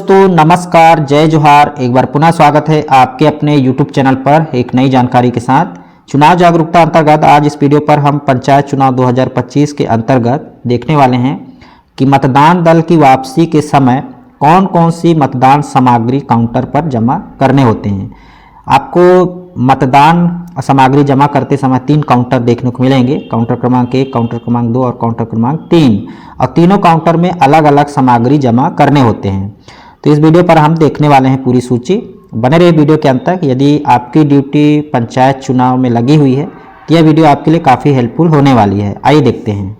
दोस्तों नमस्कार, जय जोहार। एक बार पुनः स्वागत है आपके अपने YouTube चैनल पर एक नई जानकारी के साथ। चुनाव जागरूकता अंतर्गत आज इस वीडियो पर हम पंचायत चुनाव 2025 के अंतर्गत देखने वाले हैं कि मतदान दल की वापसी के समय कौन कौन सी मतदान सामग्री काउंटर पर जमा करने होते हैं। आपको मतदान सामग्री जमा करते समय 3 काउंटर देखने को मिलेंगे, काउंटर क्रमांक 1, काउंटर क्रमांक 2 और काउंटर क्रमांक 3, और तीनों काउंटर में अलग अलग सामग्री जमा करने होते हैं। तो इस वीडियो पर हम देखने वाले हैं पूरी सूची। बने रहे वीडियो के अंत तक। यदि आपकी ड्यूटी पंचायत चुनाव में लगी हुई है तो यह वीडियो आपके लिए काफ़ी हेल्पफुल होने वाली है। आइए देखते हैं।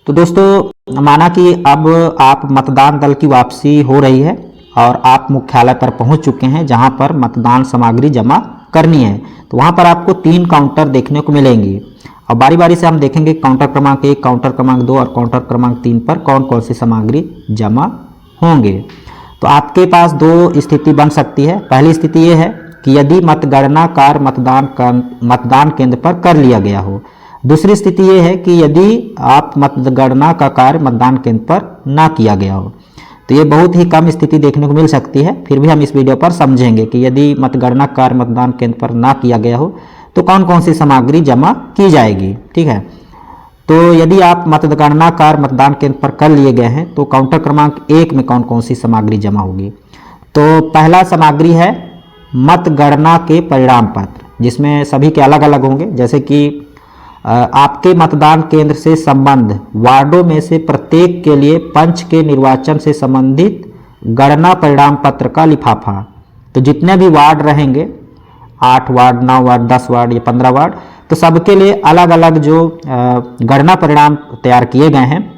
तो दोस्तों, माना कि अब आप मतदान दल की वापसी हो रही है और आप मुख्यालय पर पहुंच चुके हैं जहां पर मतदान सामग्री जमा करनी है। तो वहां पर आपको 3 काउंटर देखने को मिलेंगे और बारी बारी से हम देखेंगे काउंटर क्रमांक 1, काउंटर क्रमांक 2 और काउंटर क्रमांक 3 पर कौन कौन सी सामग्री जमा होंगे। तो आपके पास 2 स्थिति बन सकती है। पहली स्थिति ये है कि यदि मतगणना कार्य मतदान केंद्र पर कर लिया गया हो। दूसरी स्थिति ये है कि यदि आप मतगणना का कार्य मतदान केंद्र पर ना किया गया हो। तो ये बहुत ही कम स्थिति देखने को मिल सकती है, फिर भी हम इस वीडियो पर समझेंगे कि यदि मतगणना कार्य मतदान केंद्र पर ना किया गया हो तो कौन कौन सी सामग्री जमा की जाएगी। ठीक है, तो यदि आप मतगणना कार्य मतदान केंद्र पर कर लिए गए हैं तो काउंटर क्रमांक 1 में कौन कौन सी सामग्री जमा होगी। तो पहला सामग्री है मतगणना के परिणाम पत्र, जिसमें सभी के अलग अलग होंगे। जैसे कि आपके मतदान केंद्र से संबंध वार्डों में से प्रत्येक के लिए पंच के निर्वाचन से संबंधित गणना परिणाम पत्र का लिफाफा। तो जितने भी वार्ड रहेंगे, 8 वार्ड, 9 वार्ड, 10 वार्ड या 15 वार्ड, तो सबके लिए अलग अलग जो गणना परिणाम तैयार किए गए हैं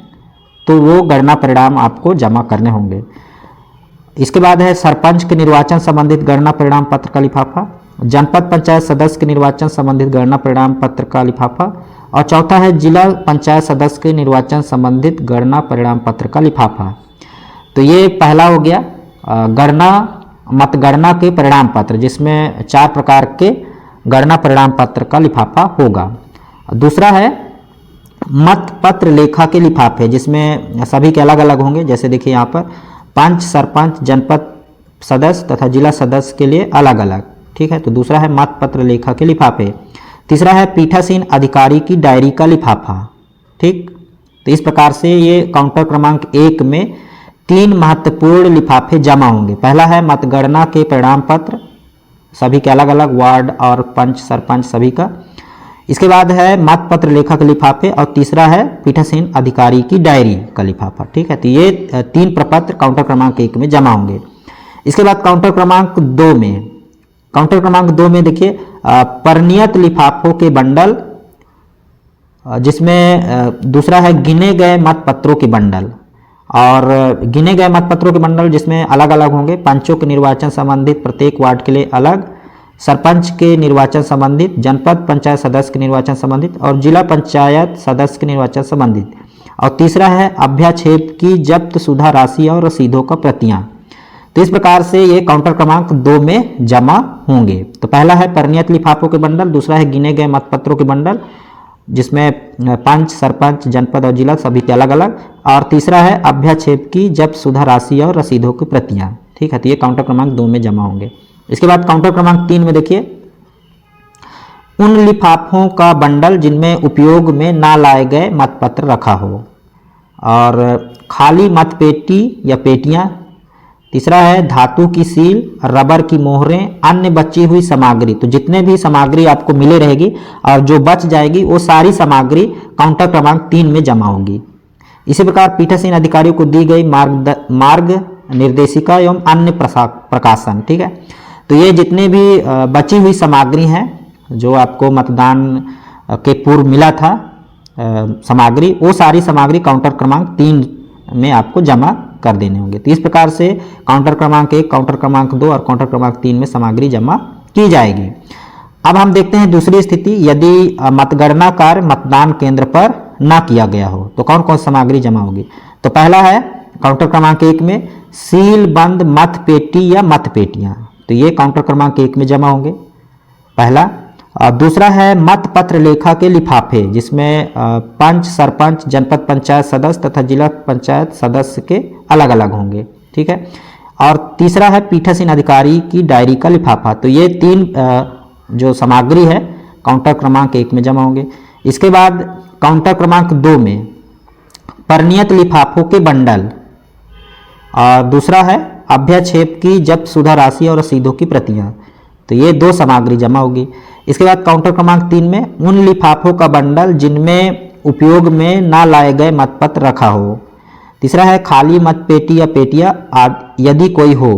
तो वो गणना परिणाम आपको जमा करने होंगे। इसके बाद है सरपंच के निर्वाचन संबंधित गणना परिणाम पत्र का लिफाफा, जनपद पंचायत सदस्य के निर्वाचन संबंधित गणना परिणाम पत्र का लिफाफा, और चौथा है जिला पंचायत सदस्य के निर्वाचन संबंधित गणना परिणाम पत्र का लिफाफा। तो ये पहला हो गया मतगणना के परिणाम पत्र, जिसमें 4 प्रकार के गणना परिणाम पत्र का लिफाफा होगा। दूसरा है मत पत्र लेखा के लिफाफे, जिसमें सभी के अलग अलग होंगे। जैसे देखिए यहाँ पर पंच, सरपंच, जनपद सदस्य तथा जिला सदस्य के लिए अलग अलग। ठीक है, तो दूसरा है मत पत्र लेखा के लिफाफे। तीसरा है पीठासीन अधिकारी की डायरी का लिफाफा। ठीक, तो इस प्रकार से ये काउंटर क्रमांक 1 में 3 महत्वपूर्ण लिफाफे जमा होंगे। पहला है मतगणना के परिणाम पत्र, सभी के अलग अलग वार्ड और पंच सरपंच सभी का। इसके बाद है मत पत्र लेखा के लिफाफे, और तीसरा है पीठासीन अधिकारी की डायरी का लिफाफा। ठीक है, तो ये 3 प्रपत्र काउंटर क्रमांक 1 में जमा होंगे। इसके बाद काउंटर क्रमांक 2 में देखिए परिनियत लिफाफों के बंडल, जिसमें दूसरा है गिने गए मतपत्रों के बंडल, और गिने गए मतपत्रों के बंडल जिसमें अलग अलग होंगे। पंचों के निर्वाचन संबंधित प्रत्येक वार्ड के लिए अलग, सरपंच के निर्वाचन संबंधित, जनपद पंचायत सदस्य के निर्वाचन संबंधित और जिला पंचायत सदस्य के निर्वाचन संबंधित। और तीसरा है अभ्याक्षेप की जब्त सुधा राशि और रसीदों का प्रतियां। तो इस प्रकार से ये काउंटर क्रमांक 2 में जमा होंगे। तो पहला है परिनियत लिफाफों के बंडल, दूसरा है गिने गए मतपत्रों के बंडल, जिसमें पंच, सरपंच, जनपद और जिला सभी के अलग अलग, और तीसरा है अभ्याक्षेप की जब्त सुधा राशि और रसीदों की प्रतियां। ठीक है, तो ये काउंटर क्रमांक 2 में जमा होंगे। इसके बाद काउंटर क्रमांक 3 में देखिए उन लिफाफों का बंडल जिनमें उपयोग में ना लाए गए मतपत्र रखा हो, और खाली मतपेटी या पेटियां। तीसरा है धातु की सील, रबर की मोहरें, अन्य बची हुई सामग्री। तो जितने भी सामग्री आपको मिले रहेगी और जो बच जाएगी वो सारी सामग्री काउंटर क्रमांक 3 में जमा होगी। इसी प्रकार पीठासीन अधिकारियों को दी गई मार्ग निर्देशिका एवं अन्य प्रकाशन। ठीक है, तो ये जितने भी बची हुई सामग्री हैं जो आपको मतदान के पूर्व मिला था सामग्री, वो सारी सामग्री काउंटर क्रमांक 3 में आपको जमा कर देने होंगे। तो इस प्रकार से काउंटर क्रमांक 1, काउंटर क्रमांक 2 और काउंटर क्रमांक 3 में सामग्री जमा की जाएगी। अब हम देखते हैं दूसरी स्थिति, यदि मतगणना कार्य मतदान केंद्र पर ना किया गया हो तो कौन कौन सामग्री जमा होगी। तो पहला है काउंटर क्रमांक 1 में सील बंद मत पेटी या मत पेटियां। तो ये काउंटर क्रमांक 1 में जमा होंगे, पहला। दूसरा है मत पत्र लेखा के लिफाफे, जिसमें पंच, सरपंच, जनपद पंचायत सदस्य तथा जिला पंचायत सदस्य के अलग अलग होंगे। ठीक है। और तीसरा है पीठासीन अधिकारी की डायरी का लिफाफा। तो ये 3 जो सामग्री है काउंटर क्रमांक 1 में जमा होंगे। इसके बाद काउंटर क्रमांक 2 में परिनियत लिफाफों के बंडल, और दूसरा है अभ्याक्षेप की जब्त शुदा राशि और रसीदों की प्रतियां। तो ये 2 सामग्री जमा होगी। इसके बाद काउंटर क्रमांक 3 में उन लिफाफों का बंडल जिनमें उपयोग में ना लाए गए मतपत्र रखा हो। तीसरा है खाली मतपेटी या पेटियां यदि कोई हो,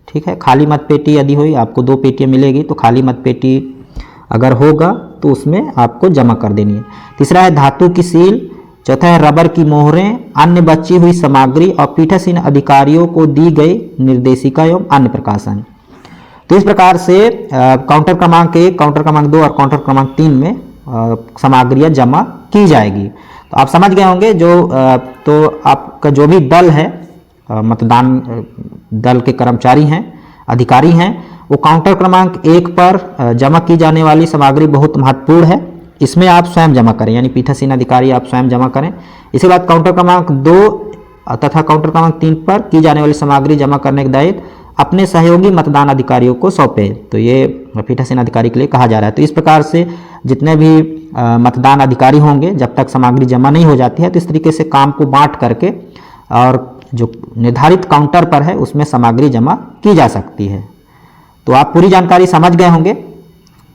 ठीक है। खाली मतपेटी यदि हो, आपको 2 पेटियां मिलेगी, तो खाली मतपेटी अगर होगा तो उसमें आपको जमा कर देनी है। तीसरा है धातु की सील। चौथा है रबर की मोहरें, अन्य बची हुई सामग्री और पीठासीन अधिकारियों को दी गई निर्देशिका एवं अन्य प्रकाशन। तो इस प्रकार से काउंटर क्रमांक 1, काउंटर क्रमांक 2 और काउंटर क्रमांक 3 में सामग्रियां जमा की जाएगी। तो आप समझ गए होंगे। तो आपका जो भी दल है, मतदान दल के कर्मचारी हैं, अधिकारी हैं, वो काउंटर क्रमांक 1 पर जमा की जाने वाली सामग्री बहुत महत्वपूर्ण है। इसमें आप स्वयं जमा करें, यानी पीठासीन अधिकारी आप स्वयं जमा करें। इसके बाद काउंटर क्रमांक 2 तथा काउंटर क्रमांक 3 पर की जाने वाली सामग्री जमा करने का दायित्व अपने सहयोगी मतदान अधिकारियों को सौंपे। तो ये पीठासीन अधिकारी के लिए कहा जा रहा है। तो इस प्रकार से जितने भी मतदान अधिकारी होंगे, जब तक सामग्री जमा नहीं हो जाती है, तो इस तरीके से काम को बांट करके और जो निर्धारित काउंटर पर है उसमें सामग्री जमा की जा सकती है। तो आप पूरी जानकारी समझ गए होंगे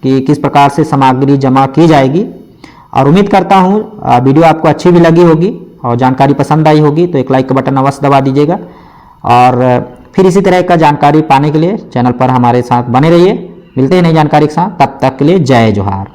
कि किस प्रकार से सामग्री जमा की जाएगी। और उम्मीद करता हूँ वीडियो आपको अच्छी भी लगी होगी और जानकारी पसंद आई होगी। तो एक लाइक का बटन अवश्य दबा दीजिएगा, और फिर इसी तरह का जानकारी पाने के लिए चैनल पर हमारे साथ बने रहिए। मिलते हैं नई जानकारी के साथ, तब तक के लिए जय जोहार।